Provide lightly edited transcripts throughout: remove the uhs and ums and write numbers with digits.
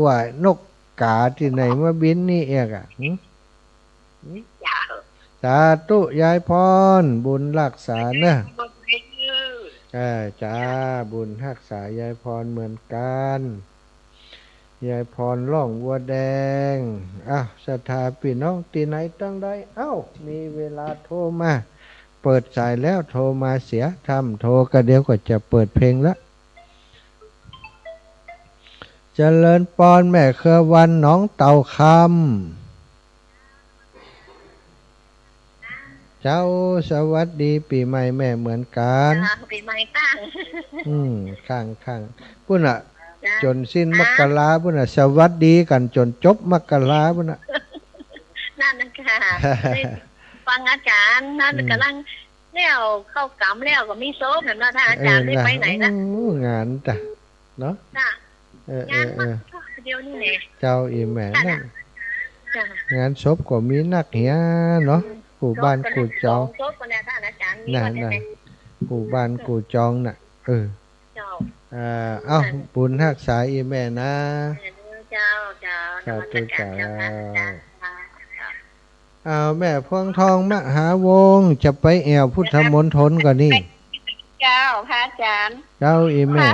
ว่านกกาที่ไหนมาบินนี่เอกอ่ะสาธุยายพรบุญรักษาเนอะจ้าบุญรักษายายพรเหมือนกันยายพรล่องวัวแดงศรัทธาพี่น้องตีไหนตั้งได้มีเวลาโทรมาเปิดสายแล้วโทรมาเสียทำโทรก็เดี๋ยวก็จะเปิดเพลงละเจริญปอนแม่เครือวันน้องเต่าคำเจ้าสวัสดีปีใหม่แม่เหมือนกันปีใหม่ตั้งข้างพุ่นอ่ะจนสิ้นมกราพุ่นอ่ะสวัสดีกันจนจบมกราพุ่นอ่ะนั่นนะคะฟังอาจารย์นั่นกำลังเลี้ยวเข้ากำเลี้ยวก็มีโซ่เหมือนว่าถ้าอาจารย์ได้ไปไหนนะงานจ้ะเนาะงานเดียวนี่แหละเจ้าอีแม่นั่นงานศพก็มีนักเหียเนาะกูบ้านกูจองน่ะกูบ้านกูจองน่ะบุญรักษาอีแม่นะเจ้าสาธุเจ้าแม่พวงทองมหาวงจะไปแอวพุทธมณฑลก่อนนี่เจ้าพระอาจารย์เจ้าอีแม่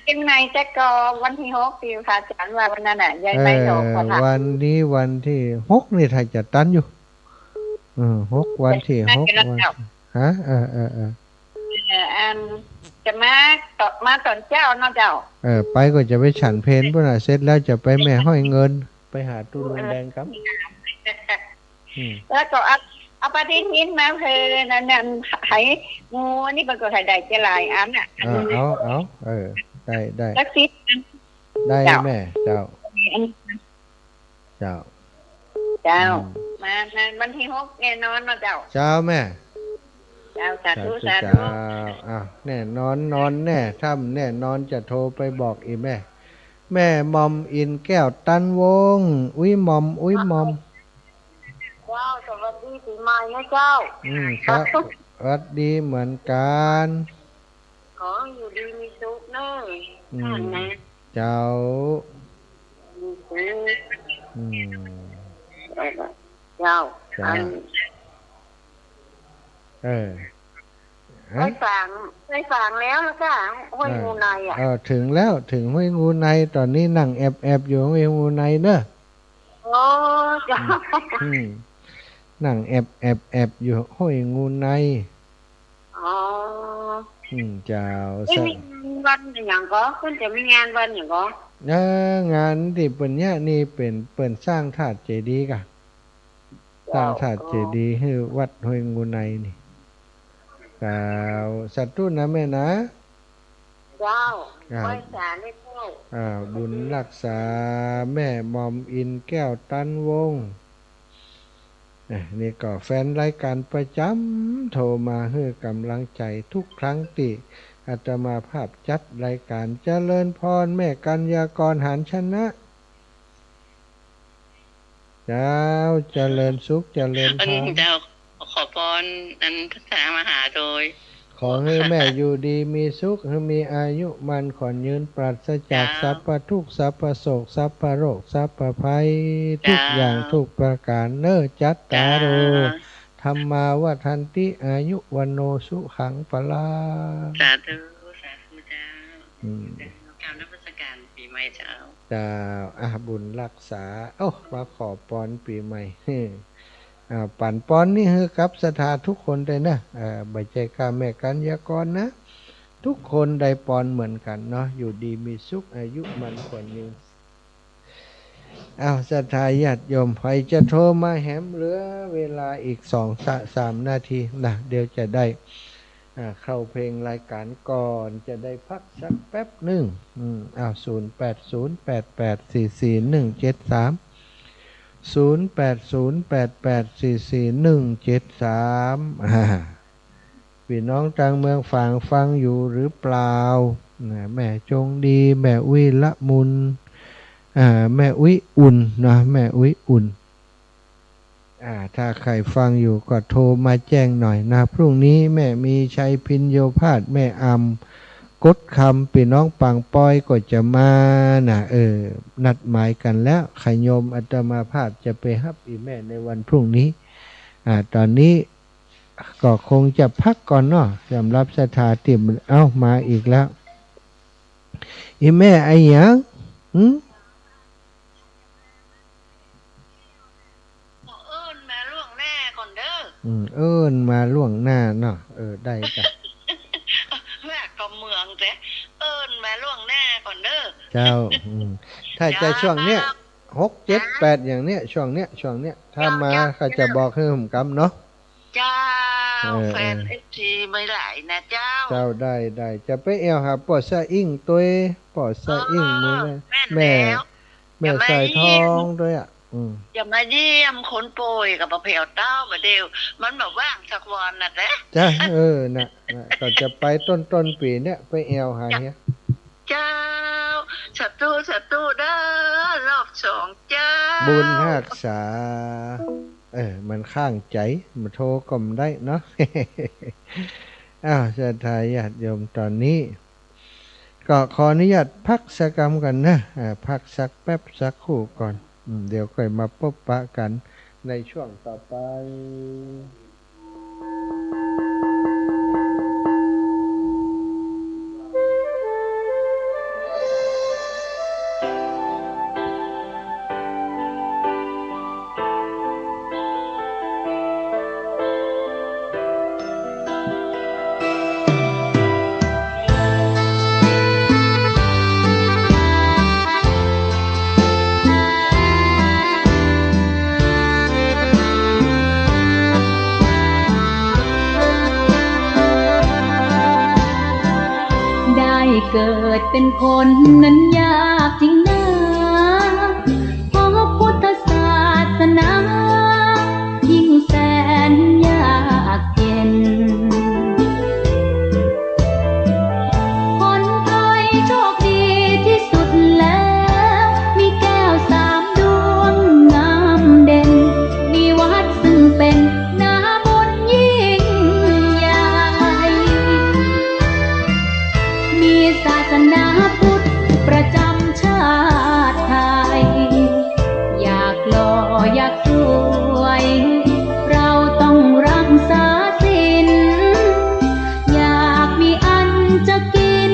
เป็นไงแจ็คกอวันที่6ปีพระอาจารย์ว่าวันนั้นน่ะยายไม่โดนวันนี้วันที่6นี่ถ้าจะตันอยู่6วันที่6วันฮะจะมาตอนเจ้าเนาะเจ้าไปก็จะไปฉันเพลพุ่นน่ะเสร็จแล้วจะไปแม่ห้อยเงินไปหาตู้ลุงแดงครับแล้วก็เอาปฏิทินมาเพลินนั่นให้งูนี่มันก็ให้ได้จะหลายอันน่ะเอาได้สักสิได้แม่เจ้ามาวันที่6แน่นอนเนาะเจ้าแม่เจ้าสาธุแน่นอนนอนแน่ถ้ำแน่นอนจะโทรไปบอกอีแม่มอมอินแก้วตันวงอุ้ยมอมเจ้าสวัสดีปีใหม่นะเจ้าครับสวัสดีเหมือนกันขออยู่ดีมีสุขเนอะเจ้าเจ้าได้ฟังแล้วค่ะห้วยงูในถึงแล้วถึงห้วยงูในตอนนี้นั่งแอบอยู่ห้วยงูในเนอะจ้านั่งแอบอยู่ห้วยงูในเจ้ามีวันอย่างก็คุณจะมีงานวันอย่างก็งานที่เป็นเนี้ยนี่เป็นสร้างถาดเจดีย์กะสร้างถาดเจดีย์ให้วัดห้วยงูในนี่เจ้าสัตว์ตุ้นนะแม่นะเจ้าไว้สารให้เจ้าบุญรักษาแม่มอมอินแก้วตันวงนี่ก็แฟนรายการประจำโทรมาให้กำลังใจทุกครั้งติอาตมาภาพจัดรายการเจริญพรแม่กัญญากรหารชนะเจ้าเจริญสุขเจริญพรเจ้าขอพรอันภาษามหาโดยขอให้แม่อยู่ดีมีสุขให้มีอายุมันขอนยืนปราศจากสัพพทุกข์สัพพโศกสัพพโรคสัพพภัยทุกอย่างทุกประการเนอจัตตาโรธรรมาวัฏันติอายุวันโนสุขังปลาสาธุเจ้าการนับราชการปีใหม่เจ้าบุญรักษามาขอปอนปีใหม่ปั่นปอนนี่คือกับศรัทธาทุกคนเลยนะใบใจกาแม่กัญญากรนะทุกคนได้ปอนเหมือนกันเนาะอยู่ดีมีสุขอายุมันขวัญยืนศรัทธาญาติโยมใครจะโทรมาแหมเหลือเวลาอีก2-3 นาทีนะเดี๋ยวจะได้เข้าเพลงรายการก่อนจะได้พักสักแป๊บหนึ่ง0808844173 0808844173พี่น้องทางเมืองฝางฟังอยู่หรือเปล่าแม่จงดีแม่อุ้ยละมุนแม่อุ้ยอุ่นนะแม่อุ้ยอุ่นถ้าใครฟังอยู่ก็โทรมาแจ้งหน่อยนะพรุ่งนี้แม่มีชัยพินโยภาสแม่อำ กฎคำพี่น้องปังป้อยก็จะมาน่ะนัดหมายกันแล้วขยมอาตมาภาพจะไปฮับอีแม่ในวันพรุ่งนี้ตอนนี้ก็คงจะพักก่อนเนาะสำหรับสถาติมมาอีกแล้วอีแม่ไอ้หยังเอิ้นมาล่วงหน้าก่อนเด้อเอิ้นมาล่วงหน้าเนาะได้จ้ะแม่ก็เมืองแต่เอิ้นมาล่วงหน้าก่อนเด้อเจ้าถ้าจะช่วงเนี้ย6 7 8อย่างเนี้ยช่วงเนี้ยถ้ามาเขาจะบอกให้ผมกำเนาะเจ้าแฟนFGไม่หลายนะเจ้าได้จะไปเอวหาปอดซะอิ่งตัวปอดซะอิ่งมือแม่ใส่ทองด้วยอย่ามาเยี่ยมคนป่วยกับประเพลเต้ามาเดียวมันแบบว่างสักวันน่ะจ้ะน่ะก็จะไปต้นปีเนี้ยไปเอวหาเนี้ยเจ้าศัตรูเด้อรอบ2เจ้าบุญรักษามันข้างใจมาโทรก็มได้เนาะจะทายญาติโยมตอนนี้ก็ขออนุญาตพักสักกรรมกันนะพักสักแป๊บสักครู่ก่อนเดี๋ยวค่อยมาพบปะกันในช่วงต่อไปเกิดเป็นคนนั้นยากจริงนะเพราะพุทธศาสนายิ่งแสนยากเย็นคนไทยโชคดีที่สุดแล้วมีแก้ว3 ดวงงามเด่นมีวัดซึ่งเป็นนาบุญยิ่งใหญ่มีศาสนาพุทธประจำชาติไทยอยากหล่ออยากสวยเราต้องรักษาศีลอยากมีอันจะกิน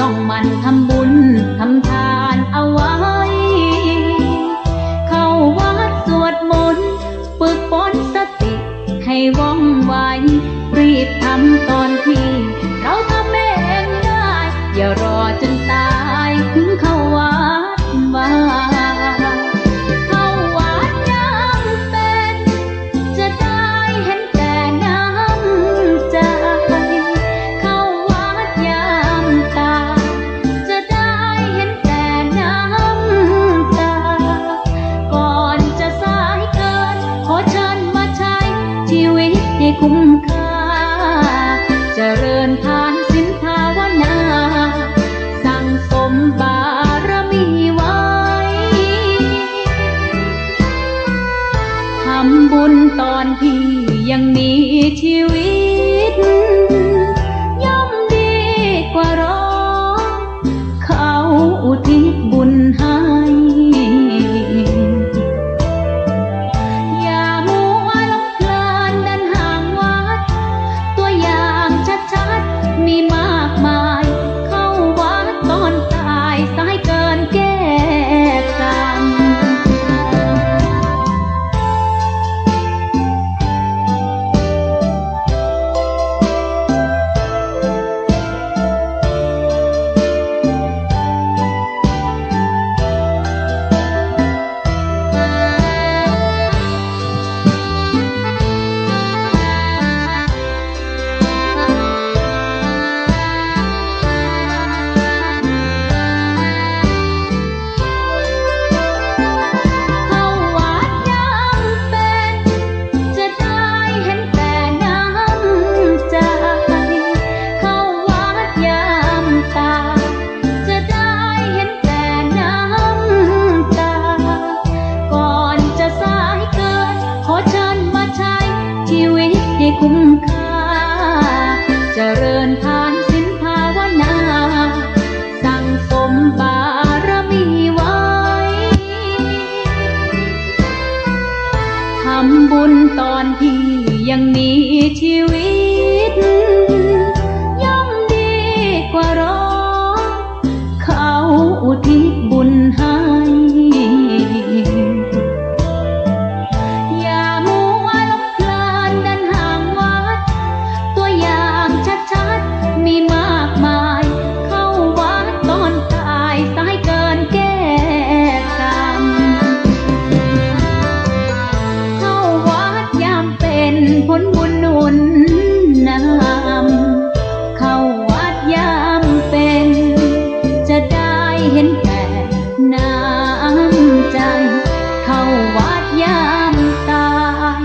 ต้องหมั่นทำบุญทำทานเอาไว้เข้าวัดสวดมนต์ฝึกฝนสติให้ว่องไวรีบทำตอนที่เราทำเองได้อย่ารอจนตายถึงเข้าวัดว่าเข้าวัดยังเป็นจะได้เห็นแต่น้ำใจเข้าวัดยามตาจะได้เห็นแต่น้ำตาก่อนจะสายเกินขอเชิญมาใช้ชีวิตให้คุ้มค่าเจริญทานศีลภาวนาสั่งสมบารมีไว้ทำบุญตอนที่ยังมีชีวิตย่อมดีกว่ารอเขาอุทิศบุญให้อย่ามัวหลงเพลินเดินห่างวัดตัวอย่างชัดๆมีมากมายเข้าวัดตอนตายสายเกินแก้กรรมเข้าวัดยังเป็นจะได้เห็นแต่น้ำใจเข้าวัดยามตาจะได้เห็นแต่น้ำตาก่อนจะสายเกินขอเชิญมาใช้ชีวิตให้คุ้มค่าเจริญทานศีลภาวนา ยังมีชีวิตย่อมดีกว่ารอเขาอุทิศบุญให้อย่ามัวหลงเพลินเดินห่างวัดตัวอย่างชัดๆมีมากมายเข้าวัดตอนตายสายเกินแก้กรรมเข้าวัดยามเป็นผลบุญหนุนนำเข้าวัดยามเป็นจะได้เห็นแต่น้ำใจเข้าวัดยามตาย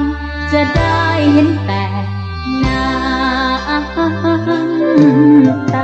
จะได้เห็นแต่น้ำตา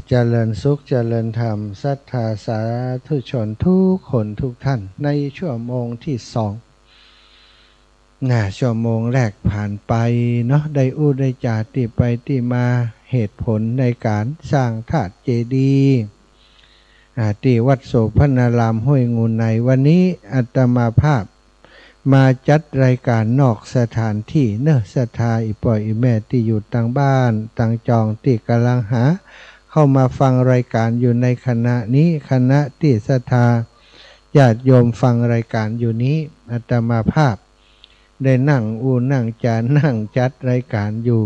เจริญสุขเจริญธรรมศรัทธาสาธุชนทุกคนทุกท่านในชั่วโมงที่2ชั่วโมงแรกผ่านไปเนาะได้ได้จาติไปที่มาเหตุผลในการสร้างธาตุเจดีย์ที่วัดโสภณารามห้วยงูในวันนี้อาตมาภาพมาจัดรายการนอกสถานที่เนอะศรัทธาอีป่อยอีแม่ที่อยู่ต่างบ้านต่างจองที่กำลังหาเข้ามาฟังรายการอยู่ในขณะนี้คณะที่ศรัทธาญาติโยมฟังรายการอยู่นี้อาตมาภาพได้นั่งนั่งจานนั่งจัดรายการอยู่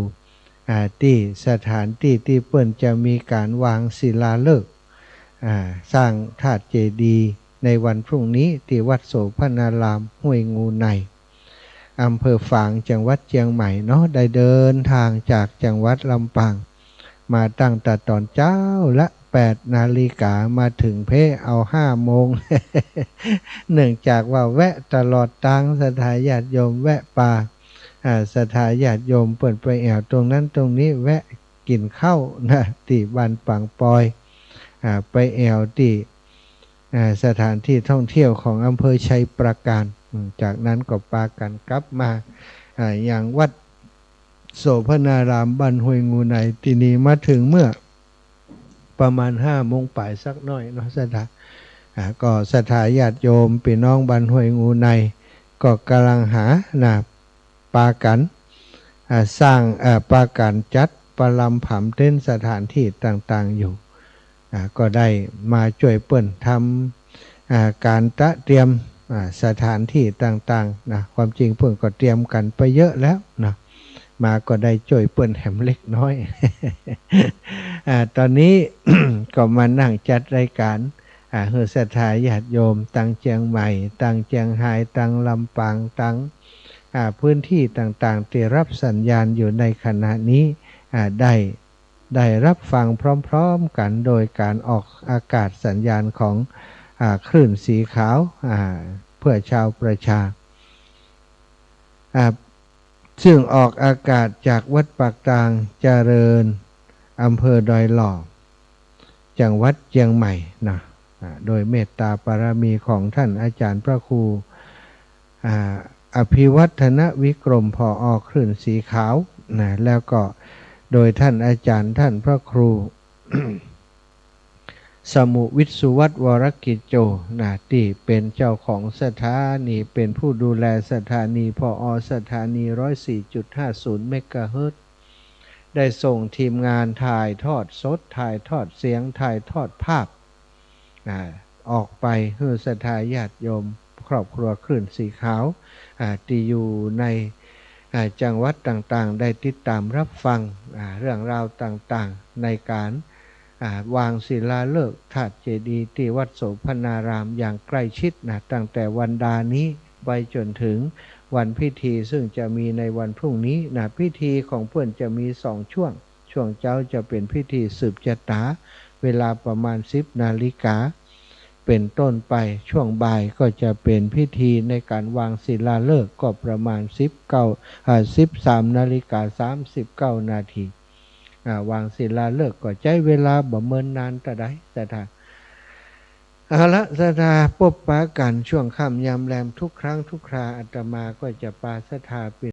ที่สถานที่ที่เปิ้นจะมีการวางศิลาฤกษ์สร้างธาตุเจดีย์ในวันพรุ่งนี้ที่วัดโสภณารามห้วยงูในอำเภอฝางจังหวัดเชียงใหม่เนาะได้เดินทางจากจังหวัดลำปางมาตั้งแต่ตอนเช้าละ8 นาฬิกามาถึงเพเอา5 โมง เนื่องจากว่าแวะตลอดทางสถาญาติโยมแวะป่าสถาญาติโยมเปิดไปแอวตรงนั้นตรงนี้แวะกินข้าวนะที่บ้านปังปอยไปแอวที่สถานที่ท่องเที่ยวของอำเภอชัยปราการจากนั้นก็ปากันกลับมาอย่างวัดโสภณารามบ้านห้วยงูในที่นี้มาถึงเมื่อประมาณ5 โมงป่ายสักน้อยเนาะสถาก็สถาญาติโยมพี่น้องบ้านห้วยงูในก็กำลังหาปากันสร้างปากันจัดประลำผำเต้นสถานที่ต่างๆอยู่ก็ได้มาช่วยเปิ้นทำการเตรียมสถานที่ต่างๆนะความจริงเปิ้นก็เตรียมกันไปเยอะแล้วนะมาก็ได้ช่วยเปิ้นแหมเล็กน้อย ตอนนี้ ก็มานั่งจัดรายการเฮือศรัทธาญาติโยมตั้งเชียงใหม่ตั้งเชียงรายตั้งลำปางตั้งพื้นที่ต่างๆที่รับสัญญาณอยู่ในขณะนี้ได้รับฟังพร้อมๆกันโดยการออกอากาศสัญญาณของคลื่นสีขาวเพื่อชาวประชาซึ่งออกอากาศจากวัดปากตางเจริญอำเภอดอยหล่อจังหวัดเชียงใหม่นะโดยเมตตาบารมีของท่านอาจารย์พระครูอภิวัฒนวิกรมผอ.คลื่นสีขาวนะแล้วก็โดยท่านอาจารย์ท่านพระครู สมุวิศวัตรวรกิจโจที่เป็นเจ้าของสถานีเป็นผู้ดูแลสถานีผอ.สถานี 104.50 เมกะเฮิรตซ์ได้ส่งทีมงานถ่ายทอดสดถ่ายทอดเสียงถ่ายทอดภาพออกไปให้ศรัทธาญาติโยมครอบครัวคลื่นสีขาวที่อยู่ในจังหวัดต่างๆได้ติดตามรับฟังเรื่องราวต่างๆในการวางศิลาฤกษ์ธาตุเจดีย์ที่วัดโสภณารามอย่างใกล้ชิดตั้งแต่วันดานี้ไปจนถึงวันพิธีซึ่งจะมีในวันพรุ่งนี้พิธีของเพื่อนจะมี2 ช่วงเช้าจะเป็นพิธีสืบชะตาเวลาประมาณ10 นาฬิกาเป็นต้นไปช่วงบ่ายก็จะเป็นพิธีในการวางศิลาฤกษ์ก็ประมาณ13 นาฬิกา 39 นาทีวางศิลาฤกษ์ก็ใช้เวลาบ่เมินนานแต่ใดแต่ถ้าเอาละศรัทธาพบปะกันช่วงค่ำยามแลมทุกครั้งทุกคราอาตมาก็จะปาศรัทธา